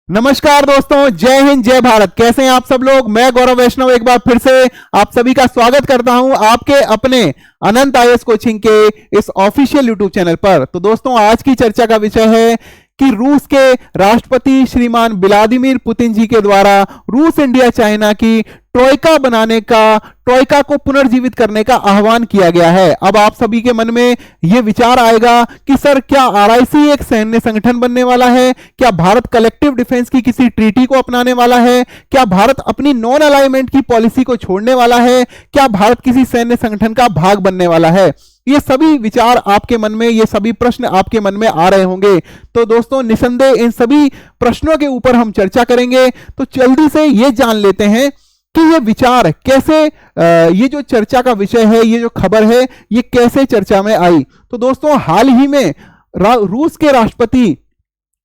नमस्कार दोस्तों, जय हिंद जय भारत। कैसे हैं आप सब लोग। मैं गौरव वैष्णव एक बार फिर से आप सभी का स्वागत करता हूं आपके अपने अनंत आईएएस कोचिंग के इस ऑफिशियल यूट्यूब चैनल पर। तो दोस्तों, आज की चर्चा का विषय है कि रूस के राष्ट्रपति श्रीमान व्लादिमीर पुतिन जी के द्वारा रूस इंडिया चाइना की ट्रोइका बनाने का, ट्रोइका को पुनर्जीवित करने का आह्वान किया गया है। अब आप सभी के मन में यह विचार आएगा कि सर, क्या आरआईसी एक सैन्य संगठन बनने वाला है? क्या भारत कलेक्टिव डिफेंस की किसी ट्रीटी को अपनाने वाला है? क्या भारत अपनी नॉन अलाइनमेंट की पॉलिसी को छोड़ने वाला है? क्या भारत किसी सैन्य संगठन का भाग बनने वाला है? ये सभी विचार आपके मन में, ये सभी प्रश्न आपके मन में आ रहे होंगे। तो दोस्तों, निसंदेह इन सभी प्रश्नों के ऊपर हम चर्चा करेंगे। तो जल्दी से ये जान लेते हैं कि ये विचार कैसे, ये जो चर्चा का विषय है, ये जो खबर है, ये कैसे चर्चा में आई। तो दोस्तों, हाल ही में रूस के राष्ट्रपति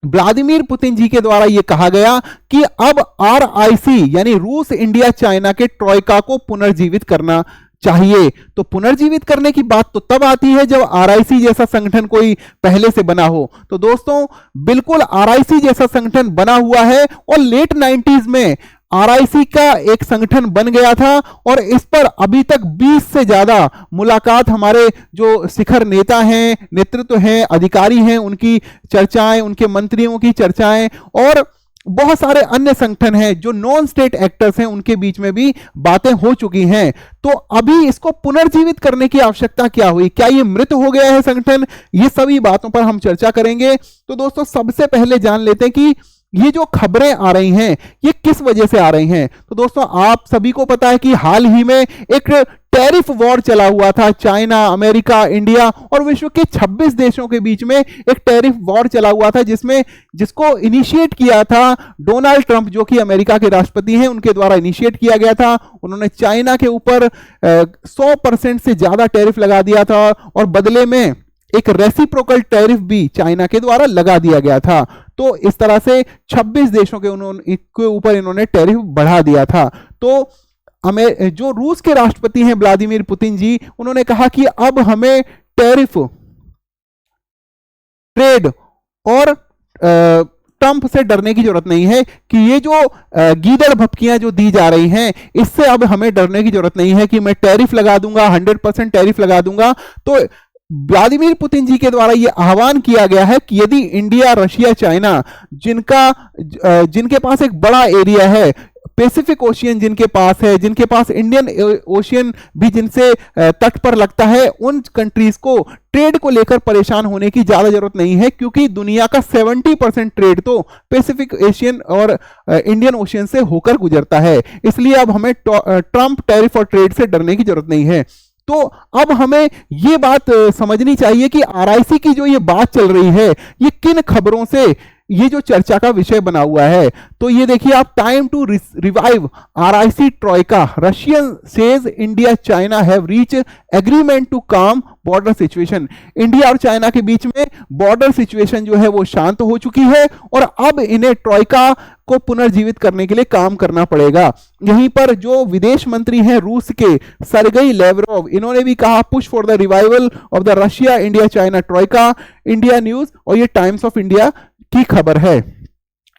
व्लादिमीर पुतिन जी के द्वारा यह कहा गया कि अब आरआईसी यानी रूस इंडिया चाइना के ट्रोइका को पुनर्जीवित करना चाहिए। तो पुनर्जीवित करने की बात तो तब आती है जब आरआईसी जैसा संगठन कोई पहले से बना हो। तो दोस्तों, बिल्कुल आरआईसी जैसा संगठन बना हुआ है और लेट 90s में आरआईसी का एक संगठन बन गया था और इस पर अभी तक 20 से ज्यादा मुलाकात हमारे जो शिखर नेता हैं, नेतृत्व हैं, अधिकारी हैं, उनकी चर्चाएं, उनके मंत्रियों की चर्चाएं और बहुत सारे अन्य संगठन हैं जो नॉन स्टेट एक्टर्स हैं, उनके बीच में भी बातें हो चुकी हैं। तो अभी इसको पुनर्जीवित करने की आवश्यकता क्या हुई? क्या ये मृत हो गया है संगठन? ये सभी बातों पर हम चर्चा करेंगे। तो दोस्तों, सबसे पहले जान लेते हैं कि ये जो खबरें आ रही हैं ये किस वजह से आ रही हैं। तो दोस्तों, आप सभी को पता है कि हाल ही में एक टैरिफ वॉर चला हुआ था। चाइना, अमेरिका, इंडिया और विश्व के 26 देशों के बीच में एक टैरिफ वॉर चला हुआ था, जिसको इनिशिएट किया था डोनाल्ड ट्रंप, जो कि अमेरिका के राष्ट्रपति हैं, उनके द्वारा इनिशिएट किया गया था। उन्होंने चाइना के ऊपर 100% से ज्यादा टैरिफ लगा दिया था और बदले में एक रेसिप्रोकल टैरिफ भी चाइना के द्वारा लगा दिया गया था। तो इस तरह से 26 देशों के ऊपर इन्होंने टैरिफ बढ़ा दिया था। तो जो रूस के राष्ट्रपति हैं व्लादिमीर पुतिन जी, उन्होंने कहा कि अब हमें टैरिफ, ट्रेड और ट्रंप से डरने की जरूरत नहीं है कि ये जो गीदड़ भपकियां जो दी जा रही हैं, इससे अब हमें डरने की जरूरत नहीं है कि मैं टैरिफ लगा दूंगा, 100% टैरिफ लगा दूंगा। तो व्लादिमीर पुतिन जी के द्वारा यह आह्वान किया गया है कि यदि इंडिया, रशिया, चाइना, जिनके पास एक बड़ा एरिया है, पैसिफिक ओशियन जिनके पास है, जिनके पास इंडियन ओशियन भी जिनसे तट पर लगता है, उन कंट्रीज को ट्रेड को लेकर परेशान होने की ज्यादा जरूरत नहीं है, क्योंकि दुनिया का 70% ट्रेड तो पैसिफिक एशियन और इंडियन ओशियन से होकर गुजरता है। इसलिए अब हमें ट्रंप टैरिफ और ट्रेड से डरने की जरूरत नहीं है। तो अब हमें यह बात समझनी चाहिए कि आरआईसी की जो ये बात चल रही है, ये किन खबरों से ये जो चर्चा का विषय बना हुआ है। तो ये देखिए आप, time to revive RIC troika, Russian says India China have reach agreement to calm border situation. India और चाइना के बीच में बॉर्डर सिचुएशन जो है वो शांत हो चुकी है और अब इन्हें ट्रोइका को पुनर्जीवित करने के लिए काम करना पड़ेगा। यहीं पर जो विदेश मंत्री हैं रूस के, सरगेई लेवरोव, इन्होंने भी कहा push for the revival of the Russia India China Troikaa. India news और ये टाइम्स ऑफ इंडिया की खबर है।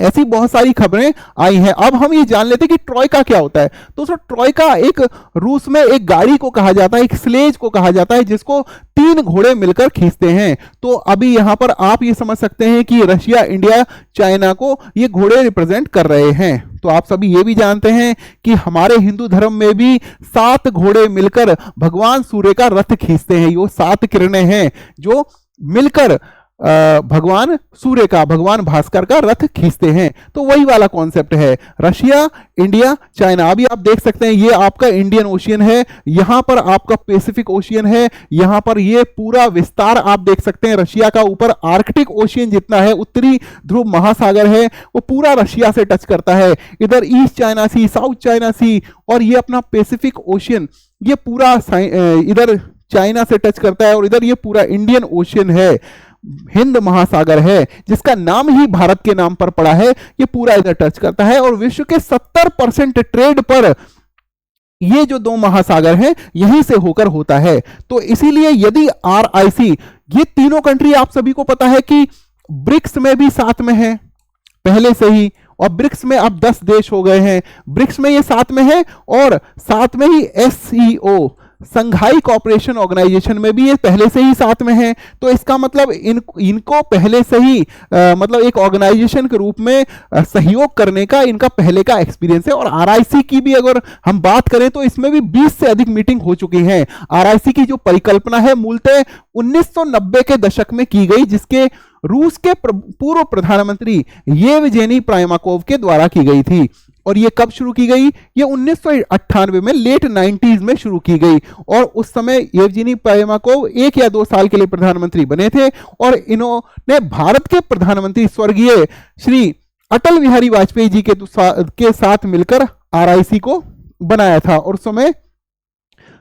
ऐसी बहुत सारी खबरें आई हैं। अब हम ये जान लेते हैं कि ट्रोइका क्या होता है। तो ट्रोइका एक रूस में एक गाड़ी को कहा जाता है, एक स्लेज को कहा जाता है, जिसको 3 घोड़े मिलकर खींचते हैं। तो अभी यहां पर आप ये समझ सकते हैं कि रशिया, इंडिया, चाइना को ये घोड़े रिप्रेजेंट कर रहे हैं। तो आप सभी ये भी जानते हैं कि हमारे हिंदू धर्म में भी 7 घोड़े मिलकर भगवान सूर्य का रथ खींचते हैं। ये 7 किरणें हैं जो मिलकर भगवान सूर्य का, भगवान भास्कर का रथ खींचते हैं। तो वही वाला कॉन्सेप्ट है, रशिया, इंडिया, चाइना। अभी आप देख सकते हैं ये आपका इंडियन ओशियन है, यहां पर आपका पैसिफिक ओशियन है, यहां पर ये पूरा विस्तार आप देख सकते हैं रशिया का। ऊपर आर्कटिक ओशियन जितना है, उत्तरी ध्रुव महासागर है, वो पूरा रशिया से टच करता है। इधर ईस्ट चाइना सी, साउथ चाइना सी और ये अपना पैसिफिक ओशियन, ये पूरा इधर चाइना से टच करता है और इधर ये पूरा इंडियन ओशियन है, हिंद महासागर है, जिसका नाम ही भारत के नाम पर पड़ा है। ये पूरा इधर टच करता है और विश्व के 70% ट्रेड पर ये जो 2 महासागर हैं यहीं से होकर होता है। तो इसीलिए यदि आरआईसी, ये तीनों कंट्री आप सभी को पता है कि ब्रिक्स में भी साथ में है पहले से ही, और ब्रिक्स में अब 10 देश हो गए हैं, ब्रिक्स में ये साथ में है, और साथ में ही SCO संघाई कॉपरेशन ऑर्गेनाइजेशन में भी ये पहले से ही साथ में है। तो इसका मतलब इनको पहले से ही मतलब एक ऑर्गेनाइजेशन के रूप में सहयोग करने का इनका पहले का एक्सपीरियंस है। और RIC की भी अगर हम बात करें तो इसमें भी 20 से अधिक मीटिंग हो चुकी हैं। RIC की जो परिकल्पना है मूलतः 1990 के दशक में की गई, जिसके रूस के पूर्व प्रधानमंत्री येवजेनी प्राइमाकोव के द्वारा की गई थी। और ये कब शुरू की गई? ये 1998 में, लेट 90s में शुरू की गई। और उस समय येवजेनी प्राइमाकोव 1 या 2 साल के लिए प्रधानमंत्री बने थे, और इन्होंने भारत के प्रधानमंत्री स्वर्गीय श्री अटल बिहारी वाजपेयी जी के साथ मिलकर RIC को बनाया था। और उस समय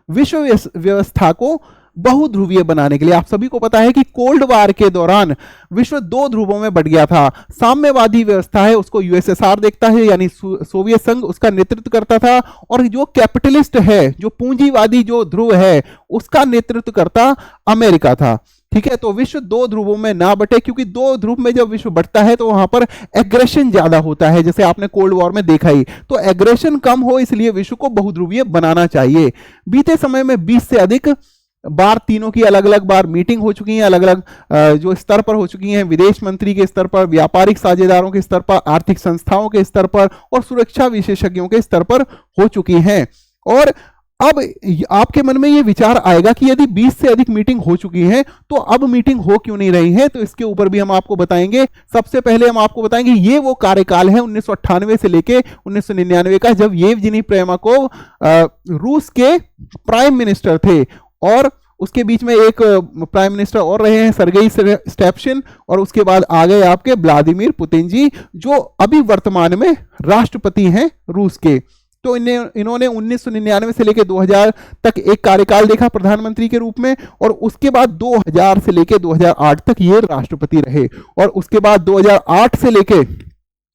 विश्व व्यवस्था को बहुध्रुवीय बनाने के लिए, आप सभी को पता है कि कोल्ड वार के दौरान विश्व 2 ध्रुवों में बट गया था। साम्यवादी व्यवस्था है उसको USSR देखता है, यानी सोवियत संघ उसका नेतृत्व करता था, और जो कैपिटलिस्ट है, जो पूंजीवादी जो ध्रुव है, उसका नेतृत्व करता अमेरिका था। ठीक है, तो विश्व 2 ध्रुवों में ना बटे, क्योंकि 2 ध्रुव में जब विश्व बटता है तो वहां पर एग्रेशन ज्यादा होता है, जैसे आपने कोल्ड वॉर में देखा ही। तो एग्रेशन कम हो, इसलिए विश्व को बहुध्रुवीय बनाना चाहिए। बीते समय में 20 से अधिक बार तीनों की अलग अलग बार मीटिंग हो चुकी है, अलग अलग जो स्तर पर हो चुकी हैं, विदेश मंत्री के स्तर पर, व्यापारिक साझेदारों के स्तर पर, आर्थिक संस्थाओं के स्तर पर, और सुरक्षा विशेषज्ञों के स्तर पर हो चुकी हैं। और अब आपके मन में ये विचार आएगा कि यदि 20 से अधिक मीटिंग हो चुकी है तो अब मीटिंग हो क्यों नहीं रही है? तो इसके ऊपर भी हम आपको बताएंगे। सबसे पहले हम आपको बताएंगे ये वो कार्यकाल है 1998 से लेके 1999 का, जब येवजेनी प्रिमाकोव रूस के प्राइम मिनिस्टर थे, और उसके बीच में एक प्राइम मिनिस्टर और रहे हैं, सर्गेई स्टेपशिन, और उसके बाद आ गए आपके व्लादिमीर पुतिन जी, जो अभी वर्तमान में राष्ट्रपति हैं रूस के। तो इन्होंने 1999 से लेकर 2000 तक एक कार्यकाल देखा प्रधानमंत्री के रूप में, और उसके बाद 2000 से लेकर 2008 तक ये राष्ट्रपति रहे। और उसके बाद 2008 से लेकर,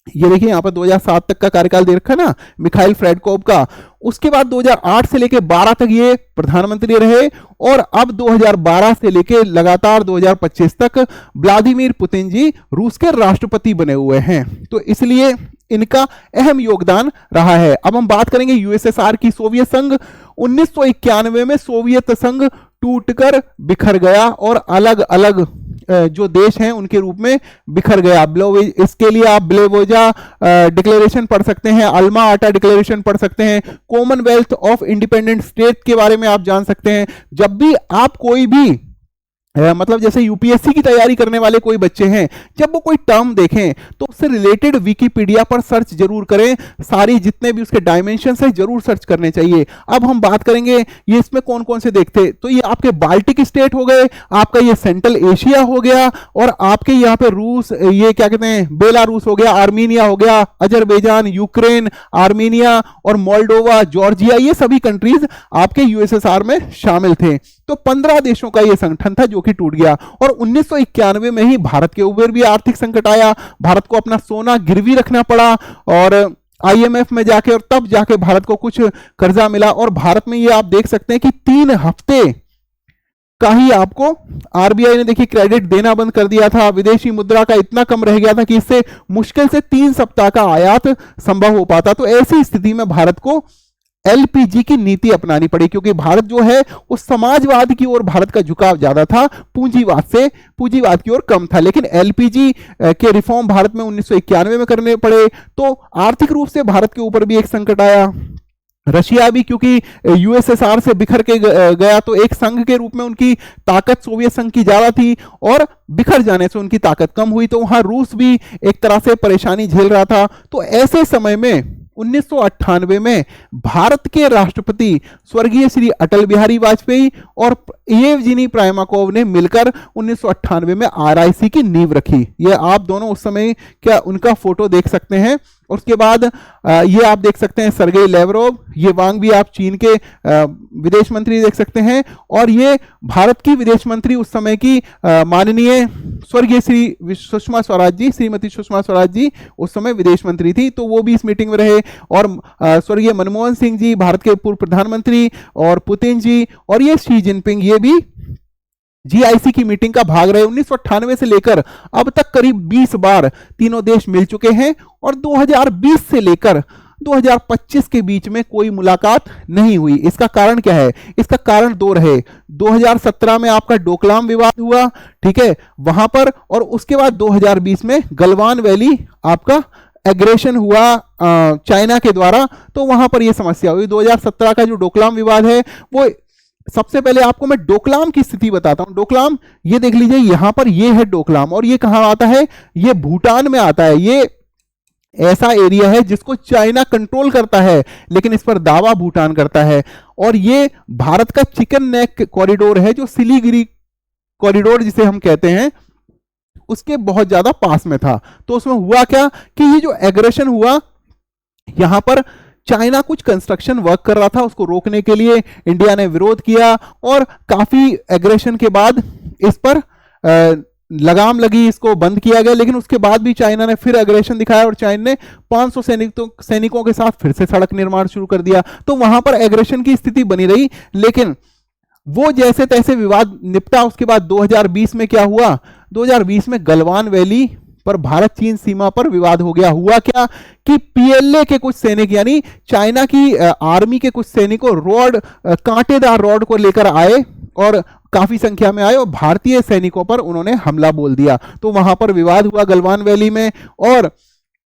ये देखिए यहाँ पर 2007 तक का कार्यकाल दे रखा ना मिखाइल फ्रेडकोव का। उसके बाद 2008 से लेकर 12 तक ये प्रधानमंत्री रहे, और अब 2012 से लेकर लगातार 2025 तक व्लादिमीर पुतिन जी रूस के राष्ट्रपति बने हुए हैं। तो इसलिए इनका अहम योगदान रहा है। अब हम बात करेंगे USSR की। सोवियत संघ 1991 में सोवियत संघ टूटकर बिखर गया और अलग अलग जो देश हैं उनके रूप में बिखर गया। इसके लिए आप ब्लेवोजा डिक्लेरेशन पढ़ सकते हैं, अल्मा आटा डिक्लेरेशन पढ़ सकते हैं, कॉमनवेल्थ ऑफ इंडिपेंडेंट स्टेट के बारे में आप जान सकते हैं। जब भी आप कोई भी मतलब जैसे UPSC की तैयारी करने वाले कोई बच्चे हैं, जब वो कोई टर्म देखें तो उससे रिलेटेड विकिपीडिया पर सर्च जरूर करें, सारी जितने भी उसके डायमेंशंस है जरूर सर्च करने चाहिए। अब हम बात करेंगे ये इसमें कौन कौन से देखते, तो ये आपके बाल्टिक स्टेट हो गए, आपका ये सेंट्रल एशिया हो गया, और आपके यहाँ पे रूस, ये क्या कहते हैं, बेलारूस हो गया, आर्मीनिया हो गया, अजरबैजान, यूक्रेन, आर्मीनिया और मोल्डोवा, जॉर्जिया, ये सभी कंट्रीज आपके USSR में शामिल थे। तो 15 देशों का यह संगठन था जो कि टूट गया। और 1991 में ही भारत के ऊपर भी आर्थिक संकट आया, भारत को अपना सोना गिरवी रखना पड़ा, और IMF में जाके, और तब जाके भारत को कुछ कर्जा मिला। और भारत में ये आप देख सकते हैं कि 3 हफ्ते का ही आपको RBI ने देखिए क्रेडिट देना बंद कर दिया था, विदेशी मुद्रा का इतना कम रह गया था कि इससे मुश्किल से 3 सप्ताह का आयात संभव हो पाता। तो ऐसी स्थिति में भारत को LPG की नीति अपनानी पड़ी, क्योंकि भारत जो है वो समाजवाद की ओर भारत का झुकाव ज्यादा था, पूंजीवाद की ओर कम था। लेकिन LPG के रिफॉर्म भारत में 1991 में करने पड़े, तो आर्थिक रूप से भारत के ऊपर भी एक संकट आया। रशिया भी क्योंकि USSR से बिखर के गया, तो एक संघ के रूप में उनकी ताकत सोवियत संघ की ज्यादा थी, और बिखर जाने से उनकी ताकत कम हुई, तो वहां रूस भी एक तरह से परेशानी झेल रहा था। तो ऐसे समय में 1998 में भारत के राष्ट्रपति स्वर्गीय श्री अटल बिहारी वाजपेयी और येवजेनी प्राइमाकोव ने मिलकर 1998 में RIC की नींव रखी। ये आप दोनों उस समय क्या उनका फोटो देख सकते हैं। उसके बाद ये आप देख सकते हैं सर्गेई लेवरोव, ये वांग भी आप चीन के विदेश मंत्री देख सकते हैं, और ये भारत की विदेश मंत्री उस समय की माननीय स्वर्गीय श्री सुषमा स्वराज जी, श्रीमती सुषमा स्वराज जी उस समय विदेश मंत्री थी, तो वो भी इस मीटिंग में रहे। और स्वर्गीय मनमोहन सिंह जी भारत के पूर्व प्रधानमंत्री, और पुतिन जी, और ये शी जिनपिंग, ये भी जीआईसी की मीटिंग का भाग रहे। 1998 से लेकर अब तक करीब 20 बार तीनों देश मिल चुके हैं और 2020 से लेकर 2025 के बीच में कोई मुलाकात नहीं हुई। इसका कारण क्या है? इसका कारण दो रहे। 2017 में आपका डोकलाम विवाद हुआ, ठीक है, वहां पर, और उसके बाद 2020 में गलवान वैली आपका एग्रेशन हुआ चाइना के द्वारा, तो वहां पर यह समस्या हुई। 2017 का जो डोकलाम विवाद है, वो सबसे पहले आपको मैं डोकलाम की स्थिति बताता हूं। डोकलाम, ये देख लीजिए, यहां पर ये है डोकलाम, और ये कहां आता है? ये भूटान में आता है। ये ऐसा एरिया है जिसको चाइना कंट्रोल करता है, लेकिन इस पर दावा भूटान करता है। और ये भारत का चिकन नेक कॉरिडोर है, जो सिलीगुड़ी कॉरिडोर जिसे हम कहते हैं, उसके बहुत ज्यादा पास में था। तो उसमें हुआ क्या कि ये जो एग्रेशन हुआ, यहां पर चाइना कुछ कंस्ट्रक्शन वर्क कर रहा था, उसको रोकने के लिए इंडिया ने विरोध किया, और काफी एग्रेशन के बाद इस पर लगाम लगी, इसको बंद किया गया। लेकिन उसके बाद भी चाइना ने फिर एग्रेशन दिखाया और चाइना ने 500 सैनिकों के साथ फिर से सड़क निर्माण शुरू कर दिया। तो वहां पर एग्रेशन की स्थिति बनी रही, लेकिन वो जैसे तैसे विवाद निपटा। उसके बाद 2020 में क्या हुआ? 2020 में गलवान वैली पर भारत चीन सीमा पर विवाद हो गया। हुआ क्या कि पीएलए के कुछ सैनिक, यानी चाइना की आर्मी के कुछ सैनिकों रॉड, कांटेदार रॉड को लेकर आए, और काफी संख्या में आए, और भारतीय सैनिकों पर उन्होंने हमला बोल दिया। तो वहां पर विवाद हुआ गलवान वैली में, और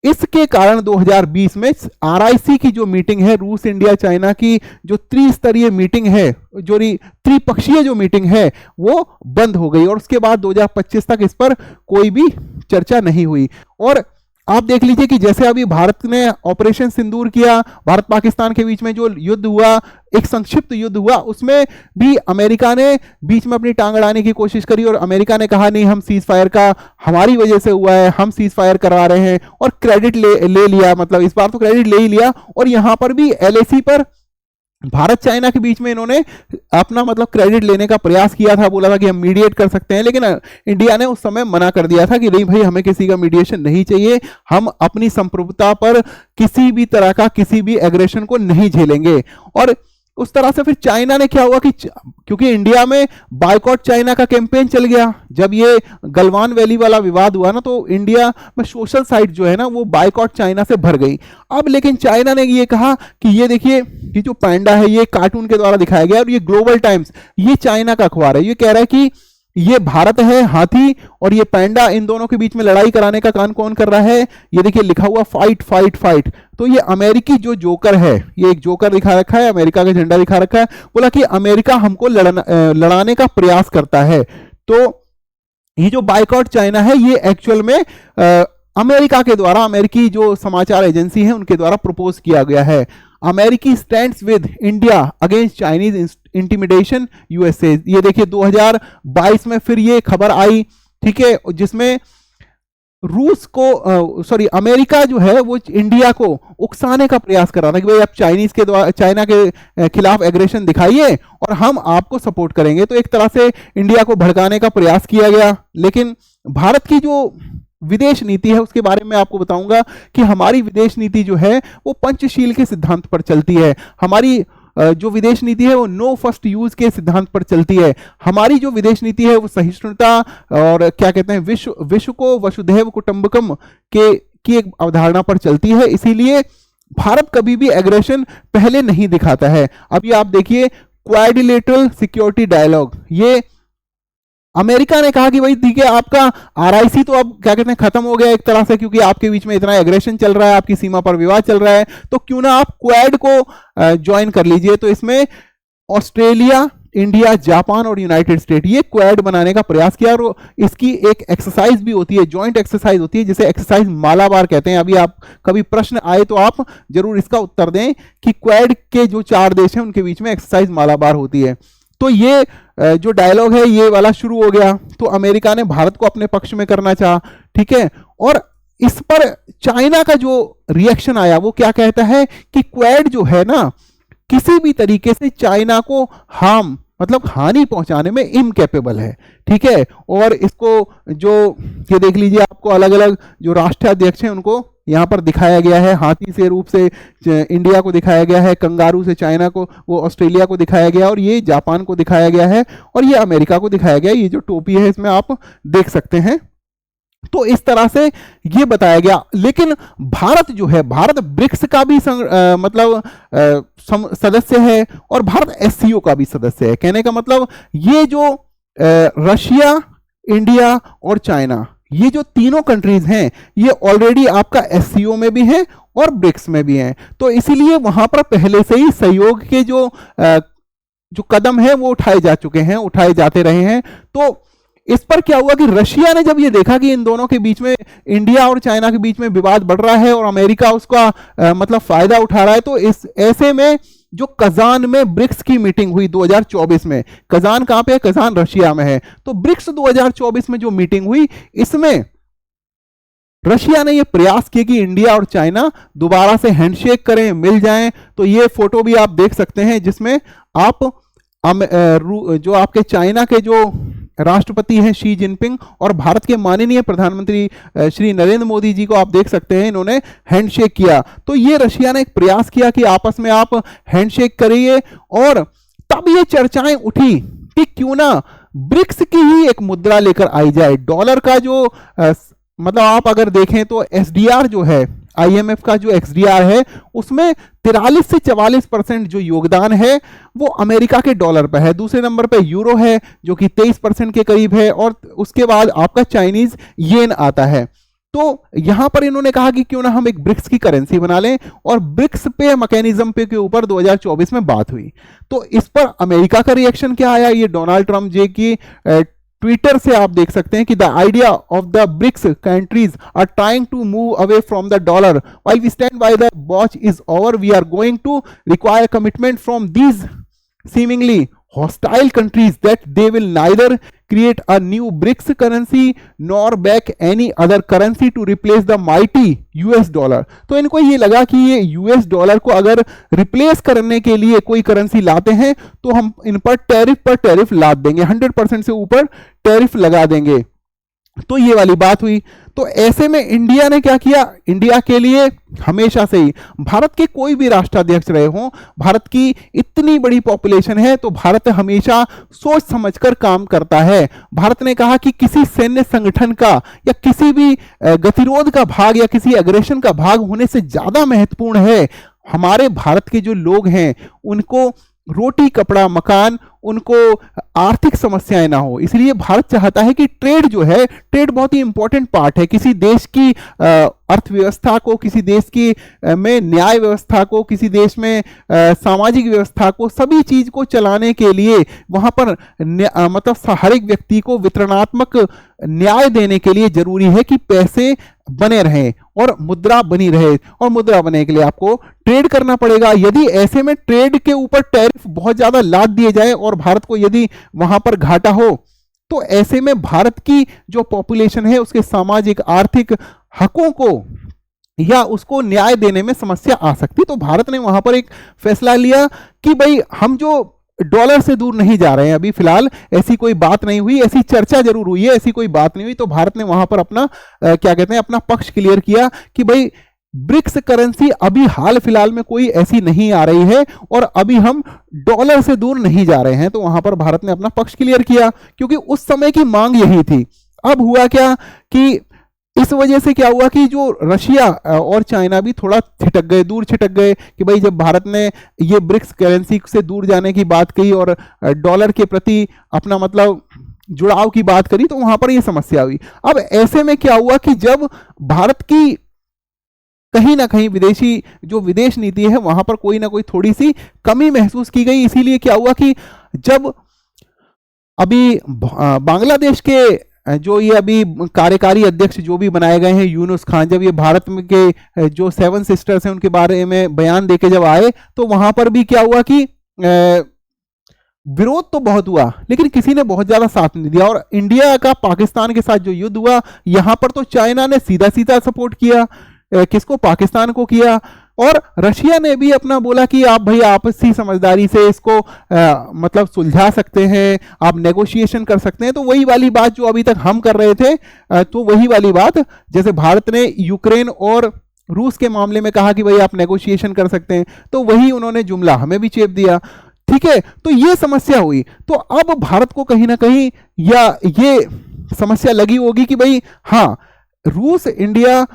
इसके कारण 2020 में आरआईसी की जो मीटिंग है, रूस इंडिया चाइना की जो त्रिस्तरीय मीटिंग है, जो त्रिपक्षीय जो मीटिंग है, वो बंद हो गई। और उसके बाद 2025 तक इस पर कोई भी चर्चा नहीं हुई। और आप देख लीजिए कि जैसे अभी भारत ने ऑपरेशन सिंदूर किया, भारत पाकिस्तान के बीच में जो युद्ध हुआ, एक संक्षिप्त युद्ध हुआ, उसमें भी अमेरिका ने बीच में अपनी टांग अड़ाने की कोशिश करी, और अमेरिका ने कहा नहीं, हम सीज फायर का हमारी वजह से हुआ है, हम सीज फायर करवा रहे हैं, और क्रेडिट ले लिया। मतलब इस बार तो क्रेडिट ले ही लिया। और यहां पर भी एलएसी पर भारत चाइना के बीच में इन्होंने अपना मतलब क्रेडिट लेने का प्रयास किया था, बोला था कि हम मीडिएट कर सकते हैं, लेकिन इंडिया ने उस समय मना कर दिया था कि नहीं भाई, हमें किसी का मीडिएशन नहीं चाहिए, हम अपनी संप्रभुता पर किसी भी तरह का किसी भी एग्रेशन को नहीं झेलेंगे। और उस तरह से फिर चाइना ने क्या हुआ कि क्योंकि इंडिया में बायकॉट चाइना का कैंपेन चल गया, जब ये गलवान वैली वाला विवाद हुआ ना, तो इंडिया में सोशल साइट जो है ना, वो बायकॉट चाइना से भर गई। अब लेकिन चाइना ने ये कहा कि ये देखिए, ये जो पैंडा है, ये कार्टून के द्वारा दिखाया गया, और ये ग्लोबल टाइम्स, ये चाइना का अखबार है, ये कह रहा है कि ये भारत है हाथी और ये पैंडा, इन दोनों के बीच में लड़ाई कराने का काम कौन कर रहा है? ये देखिए लिखा हुआ फाइट फाइट फाइट। तो ये अमेरिकी जो जोकर है, ये एक जोकर दिखा रखा है, अमेरिका का झंडा दिखा रखा है, बोला कि अमेरिका हमको लड़ाने का प्रयास करता है। तो ये जो बायकॉट चाइना है, ये एक्चुअल में अमेरिका के द्वारा, अमेरिकी जो समाचार एजेंसी है उनके द्वारा प्रपोज किया गया है। अमेरिकी stands with India against Chinese intimidation USA. ये देखिए 2022 में फिर ये खबर आई, ठीक है, जिसमें रूस को अमेरिका जो है वो इंडिया को उकसाने का प्रयास कर रहा था कि भाई आप चाइना के खिलाफ एग्रेशन दिखाइए और हम आपको सपोर्ट करेंगे। तो एक तरह से इंडिया को भड़काने का प्रयास किया गया। लेकिन भारत की जो विदेश नीति है उसके बारे में आपको बताऊंगा कि हमारी विदेश नीति जो है वो पंचशील के सिद्धांत पर चलती है। हमारी जो विदेश नीति है वो नो फर्स्ट यूज के सिद्धांत पर चलती है। हमारी जो विदेश नीति है वो सहिष्णुता और क्या कहते हैं, विश्व को वसुधैव कुटुंबकम की एक अवधारणा पर चलती है। इसीलिए भारत कभी भी एग्रेशन पहले नहीं दिखाता है। अभी आप देखिए क्वाड्रिलेटरल सिक्योरिटी डायलॉग, ये अमेरिका ने कहा कि भाई ठीक है, आपका आरआईसी तो अब क्या कहते हैं खत्म हो गया एक तरह से, क्योंकि आपके बीच में इतना एग्रेशन चल रहा है, आपकी सीमा पर विवाद चल रहा है, तो क्यों ना आप क्वाड को ज्वाइन कर लीजिए। तो इसमें ऑस्ट्रेलिया, इंडिया, जापान और यूनाइटेड स्टेट, ये क्वाड बनाने का प्रयास किया। और इसकी एक एक्सरसाइज भी होती है, जॉइंट एक्सरसाइज होती है, जिसे एक्सरसाइज मालाबार कहते हैं। अभी आप कभी प्रश्न आए तो आप जरूर इसका उत्तर दें कि क्वाड के जो 4 देश हैं उनके बीच में एक्सरसाइज मालाबार होती है। तो ये जो डायलॉग है ये वाला शुरू हो गया। तो अमेरिका ने भारत को अपने पक्ष में करना चाहा, ठीक है। और इस पर चाइना का जो रिएक्शन आया वो क्या कहता है कि क्वाड जो है ना, किसी भी तरीके से चाइना को हार्म मतलब हानि पहुंचाने में इनकेपेबल है, ठीक है। और इसको जो ये देख लीजिए, आपको अलग अलग जो राष्ट्राध्यक्ष हैं उनको यहाँ पर दिखाया गया है, हाथी से रूप से इंडिया को दिखाया गया है, कंगारू से चाइना को, वो ऑस्ट्रेलिया को दिखाया गया, और ये जापान को दिखाया गया है, और ये अमेरिका को दिखाया गया है। ये जो टोपी है इसमें आप देख सकते हैं। तो इस तरह से ये बताया गया। लेकिन भारत जो है, भारत ब्रिक्स का भी सदस्य है, और भारत एससीओ का भी सदस्य है। कहने का मतलब ये जो रशिया, इंडिया और चाइना, ये जो तीनों कंट्रीज हैं, ये ऑलरेडी आपका एससीओ में भी हैं और ब्रिक्स में भी हैं। तो इसीलिए वहां पर पहले से ही सहयोग के जो कदम है वो उठाए जा चुके हैं, उठाए जाते रहे हैं। तो इस पर क्या हुआ कि रशिया ने जब ये देखा कि इन दोनों के बीच में, इंडिया और चाइना के बीच में विवाद बढ़ रहा है और अमेरिका उसका मतलब फायदा उठा रहा है, तो इस ऐसे में जो कजान में ब्रिक्स की मीटिंग हुई 2024 में, कजान कहां पे है? कजान रशिया में है। तो ब्रिक्स 2024 में जो मीटिंग हुई, इसमें रशिया ने यह प्रयास किया कि इंडिया और चाइना दोबारा से हैंडशेक करें, मिल जाएं। तो ये फोटो भी आप देख सकते हैं, जिसमें आप जो आपके चाइना के जो राष्ट्रपति हैं शी जिनपिंग और भारत के माननीय प्रधानमंत्री श्री नरेंद्र मोदी जी को आप देख सकते हैं, इन्होंने हैंडशेक किया। तो ये रशिया ने एक प्रयास किया कि आपस में आप हैंडशेक करिए, और तब ये चर्चाएं उठी कि क्यों ना ब्रिक्स की ही एक मुद्रा लेकर आई जाए। डॉलर का जो मतलब आप अगर देखें तो एसडीआर जो है, आईएमएफ का जो एक्सडीआर है, उसमें 43 से 44% जो योगदान है वो अमेरिका के डॉलर पर है। दूसरे नंबर पे यूरो है जो कि 23% के करीब है, और उसके बाद आपका चाइनीज येन आता है। तो यहां पर इन्होंने कहा कि क्यों ना हम एक ब्रिक्स की करेंसी बना लें, और ब्रिक्स पे मैकेनिज्म पे के ऊपर 2024 में बात हुई। तो इस पर अमेरिका का रिएक्शन क्या आया? ये डोनाल्ड ट्रंप जी की ट्विटर से आप देख सकते हैं कि the idea of the BRICS countries are trying to move away from the dollar while we stand by the watch is over we are going to require commitment from these seemingly hostile countries that they will neither create a new BRICS currency nor back any other currency to replace the mighty US dollar। तो इनको ये लगा कि ये US dollar को अगर replace करने के लिए कोई करेंसी लाते हैं तो हम इन पर टैरिफ लाद देंगे, 100% से ऊपर टैरिफ लगा देंगे। तो ये वाली बात हुई। तो ऐसे में इंडिया ने क्या किया? इंडिया के लिए हमेशा से ही, भारत के कोई भी राष्ट्राध्यक्ष रहे हों, भारत की इतनी बड़ी पॉपुलेशन है तो भारत हमेशा सोच समझकर काम करता है। भारत ने कहा कि किसी सैन्य संगठन का या किसी भी गतिरोध का भाग या किसी एग्रेशन का भाग होने से ज्यादा महत्वपूर्ण है हमारे भारत के जो लोग हैं उनको रोटी कपड़ा मकान, उनको आर्थिक समस्याएं ना हो। इसलिए भारत चाहता है कि ट्रेड जो है, ट्रेड बहुत ही इंपॉर्टेंट पार्ट है किसी देश की अर्थव्यवस्था को, किसी देश की में न्याय व्यवस्था को, किसी देश में सामाजिक व्यवस्था को, सभी चीज को चलाने के लिए वहां पर मतलब हर एक व्यक्ति को वितरणात्मक न्याय देने के लिए जरूरी है कि पैसे बने रहें और मुद्रा बनी रहे, और मुद्रा बनने के लिए आपको ट्रेड करना पड़ेगा। यदि ऐसे में ट्रेड के ऊपर टैरिफ बहुत ज्यादा लाद दिए जाए और भारत को यदि वहां पर घाटा हो, तो ऐसे में भारत की जो पॉपुलेशन है उसके सामाजिक आर्थिक हकों को या उसको न्याय देने में समस्या आ सकती। तो भारत ने वहां पर एक फैसला लिया कि भाई हम जो डॉलर से दूर नहीं जा रहे हैं, अभी फिलहाल ऐसी कोई बात नहीं हुई, ऐसी चर्चा जरूर हुई है, ऐसी कोई बात नहीं हुई। तो भारत ने वहां पर अपना क्या कहते हैं, अपना पक्ष क्लियर किया कि भाई ब्रिक्स करेंसी अभी हाल फिलहाल में कोई ऐसी नहीं आ रही है और अभी हम डॉलर से दूर नहीं जा रहे हैं। तो वहां पर भारत ने अपना पक्ष क्लियर किया क्योंकि उस समय की मांग यही थी। अब हुआ क्या कि इस वजह से क्या हुआ कि जो रशिया और चाइना भी थोड़ा छिटक गए, दूर छिटक गए कि भाई जब भारत ने ये ब्रिक्स करेंसी से दूर जाने की बात कही और डॉलर के प्रति अपना मतलब जुड़ाव की बात करी, तो वहां पर ये समस्या हुई। अब ऐसे में क्या हुआ कि जब भारत की कहीं ना कहीं विदेश नीति है वहां पर कोई ना कोई थोड़ी सी कमी महसूस की गई। इसीलिए क्या हुआ कि जब अभी बांग्लादेश के जो ये अभी कार्यकारी अध्यक्ष जो भी बनाए गए हैं यूनुस खान, जब ये भारत में के जो 7 सिस्टर्स हैं उनके बारे में बयान देके जब आए, तो वहां पर भी क्या हुआ कि विरोध तो बहुत हुआ लेकिन किसी ने बहुत ज्यादा साथ नहीं दिया। और इंडिया का पाकिस्तान के साथ जो युद्ध हुआ, यहां पर तो चाइना ने सीधा सीधा सपोर्ट किया, किसको? पाकिस्तान को किया। और रशिया ने भी अपना बोला कि आप भाई आपसी समझदारी से इसको मतलब सुलझा सकते हैं, आप नेगोशिएशन कर सकते हैं। तो वही वाली बात जो अभी तक हम कर रहे थे, तो वही वाली बात जैसे भारत ने यूक्रेन और रूस के मामले में कहा कि भाई आप नेगोशिएशन कर सकते हैं, तो वही उन्होंने जुमला हमें भी चेप दिया। ठीक है, तो ये समस्या हुई। तो अब भारत को कहीं ना कहीं या ये समस्या लगी होगी कि भाई हाँ, रूस, इंडिया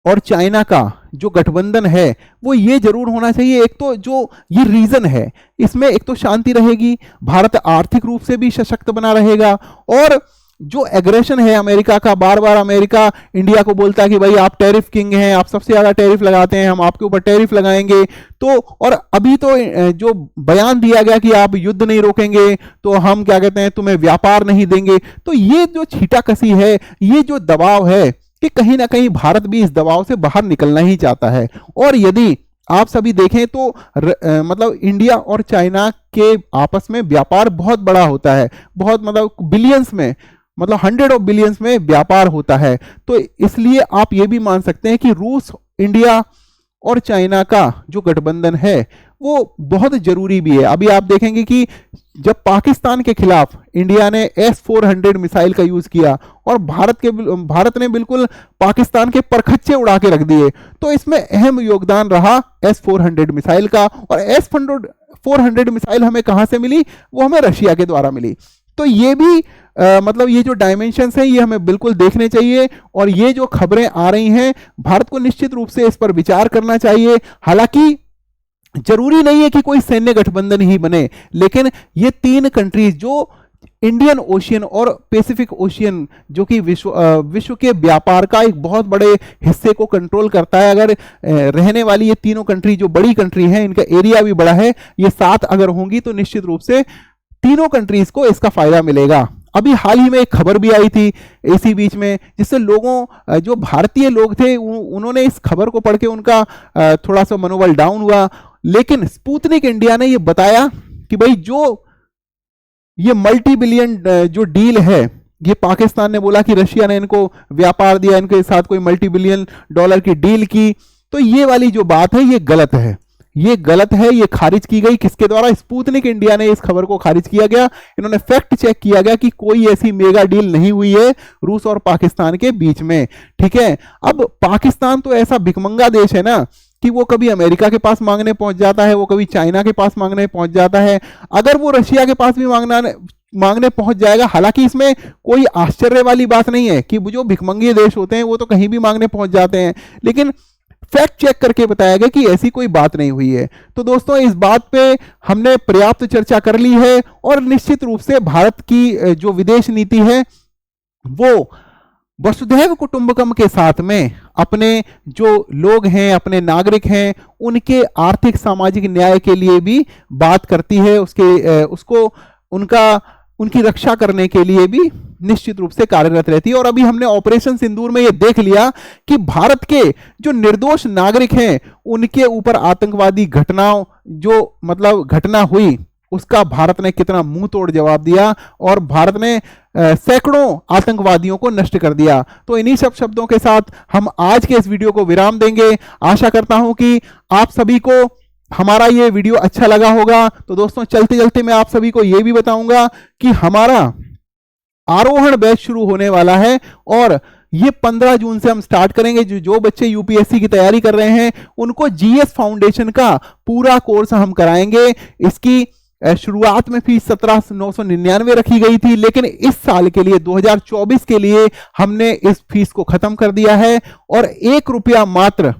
और चाइना का जो गठबंधन है वो ये जरूर होना चाहिए। एक तो जो ये रीजन है, इसमें एक तो शांति रहेगी, भारत आर्थिक रूप से भी सशक्त बना रहेगा, और जो एग्रेशन है अमेरिका का, बार बार अमेरिका इंडिया को बोलता है कि भाई आप टैरिफ किंग हैं, आप सबसे ज्यादा टैरिफ लगाते हैं, हम आपके ऊपर टैरिफ लगाएंगे। तो और अभी तो जो बयान दिया गया कि आप युद्ध नहीं रोकेंगे तो हम क्या कहते हैं तुम्हें व्यापार नहीं देंगे। तो ये जो छीटाकसी है, ये जो दबाव है, कि कहीं ना कहीं भारत भी इस दबाव से बाहर निकलना ही चाहता है। और यदि आप सभी देखें तो मतलब इंडिया और चाइना के आपस में व्यापार बहुत बड़ा होता है, बहुत मतलब बिलियंस में, मतलब 100 ऑफ बिलियंस में व्यापार होता है। तो इसलिए आप ये भी मान सकते हैं कि रूस, इंडिया और चाइना का जो गठबंधन है वो बहुत जरूरी भी है। अभी आप देखेंगे कि जब पाकिस्तान के खिलाफ इंडिया ने S-400 मिसाइल का यूज किया और भारत ने बिल्कुल पाकिस्तान के परखच्चे उड़ा के रख दिए, तो इसमें अहम योगदान रहा S-400 मिसाइल का। और S-400 मिसाइल हमें कहां से मिली? वो हमें रशिया के द्वारा मिली। तो ये भी मतलब ये जो डायमेंशंस हैं ये हमें बिल्कुल देखने चाहिए। और ये जो खबरें आ रही हैं, भारत को निश्चित रूप से इस पर विचार करना चाहिए। हालांकि जरूरी नहीं है कि कोई सैन्य गठबंधन ही बने, लेकिन ये तीन कंट्रीज जो इंडियन ओशियन और पैसिफिक ओशियन, जो कि विश्व के व्यापार का एक बहुत बड़े हिस्से को कंट्रोल करता है, अगर रहने वाली ये तीनों कंट्री जो बड़ी कंट्री हैं, इनका एरिया भी बड़ा है, ये साथ अगर होंगी तो निश्चित रूप से तीनों कंट्रीज को इसका फायदा मिलेगा। अभी हाल ही में एक खबर भी आई थी इसी बीच में, जिससे लोगों, जो भारतीय लोग थे, उन्होंने इस खबर को पढ़ के उनका थोड़ा सा मनोबल डाउन हुआ। लेकिन स्पुतनिक इंडिया ने ये बताया कि भाई जो ये मल्टी बिलियन जो डील है, ये पाकिस्तान ने बोला कि रशिया ने इनको व्यापार दिया, इनके साथ कोई मल्टी बिलियन डॉलर की डील की, तो ये वाली जो बात है ये गलत है, ये गलत है। ये खारिज की गई किसके द्वारा? स्पुतनिक इंडिया ने इस खबर को खारिज किया गया। इन्होंने फैक्ट चेक किया गया कि कोई ऐसी मेगा डील नहीं हुई है रूस और पाकिस्तान के बीच में। ठीक है, अब पाकिस्तान तो ऐसा भिखमंगा देश है ना कि वो कभी अमेरिका के पास मांगने पहुंच जाता है, वो कभी चाइना के पास मांगने पहुंच जाता है, अगर वो रशिया के पास भी मांगने पहुंच जाएगा। हालांकि इसमें कोई आश्चर्य वाली बात नहीं है कि जो भिखमंगे देश होते हैं वो तो कहीं भी मांगने पहुंच जाते हैं, लेकिन फैक्ट चेक करके बताया गया कि ऐसी कोई बात नहीं हुई है। तो दोस्तों, इस बात पे हमने पर्याप्त चर्चा कर ली है, और निश्चित रूप से भारत की जो विदेश नीति है वो वसुधैव कुटुंबकम के साथ में अपने जो लोग हैं, अपने नागरिक हैं, उनके आर्थिक सामाजिक न्याय के लिए भी बात करती है, उसको उनकी रक्षा करने के लिए भी निश्चित रूप से कार्यरत रहती है। और अभी हमने ऑपरेशन सिंदूर में ये देख लिया कि भारत के जो निर्दोष नागरिक हैं उनके ऊपर आतंकवादी घटनाओं, जो मतलब घटना हुई, उसका भारत ने कितना मुंह तोड़ जवाब दिया, और भारत ने सैकड़ों आतंकवादियों को नष्ट कर दिया। तो इन्हीं सब शब्दों के साथ हम आज के इस वीडियो को विराम देंगे। आशा करता हूं कि आप सभी को हमारा ये वीडियो अच्छा लगा होगा। तो दोस्तों, चलते चलते मैं आप सभी को ये भी बताऊंगा कि हमारा आरोहण बैच शुरू होने वाला है, और ये 15 जून से हम स्टार्ट करेंगे। जो बच्चे यूपीएससी की तैयारी कर रहे हैं उनको जीएस फाउंडेशन का पूरा कोर्स हम कराएंगे। इसकी शुरुआत में फीस 17,999 रखी गई थी, लेकिन इस साल के लिए 2024 के लिए हमने इस फीस को खत्म कर दिया है, और 1 रुपया मात्र,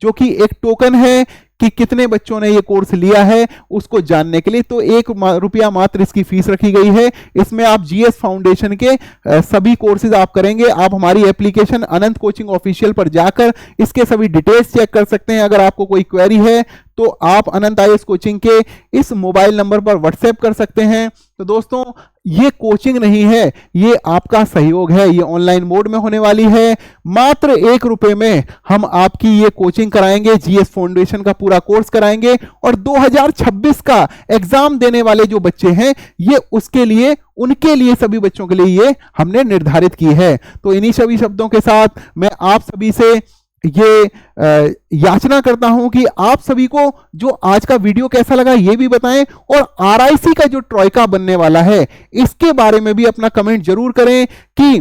जो कि एक टोकन है कि कितने बच्चों ने ये कोर्स लिया है उसको जानने के लिए, तो 1 रुपया मात्र इसकी फीस रखी गई है। इसमें आप जीएस फाउंडेशन के सभी कोर्सेज आप करेंगे। आप हमारी एप्लीकेशन अनंत कोचिंग ऑफिशियल पर जाकर इसके सभी डिटेल्स चेक कर सकते हैं। अगर आपको कोई क्वेरी है तो आप अनंत आईएएस कोचिंग के इस मोबाइल नंबर पर व्हाट्सएप कर सकते हैं। तो दोस्तों, ये कोचिंग नहीं है, ये आपका सहयोग है। ये ऑनलाइन मोड में होने वाली है। मात्र 1 रुपए में हम आपकी ये कोचिंग कराएंगे, जीएस फाउंडेशन का पूरा कोर्स कराएंगे, और 2026 का एग्जाम देने वाले जो बच्चे हैं ये उनके लिए सभी बच्चों के लिए ये हमने निर्धारित की है। तो इन्हीं सभी शब्दों के साथ मैं आप सभी से ये याचना करता हूं कि आप सभी को जो आज का वीडियो कैसा लगा ये भी बताएं, और आरआईसी का जो ट्रोइका बनने वाला है इसके बारे में भी अपना कमेंट जरूर करें कि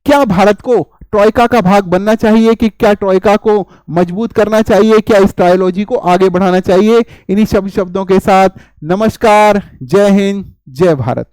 क्या भारत को ट्रोइका का भाग बनना चाहिए, कि क्या ट्रोइका को मजबूत करना चाहिए, क्या इस ट्रायोलॉजी को आगे बढ़ाना चाहिए। इन्हीं शब्दों के साथ नमस्कार, जय हिंद, जय भारत।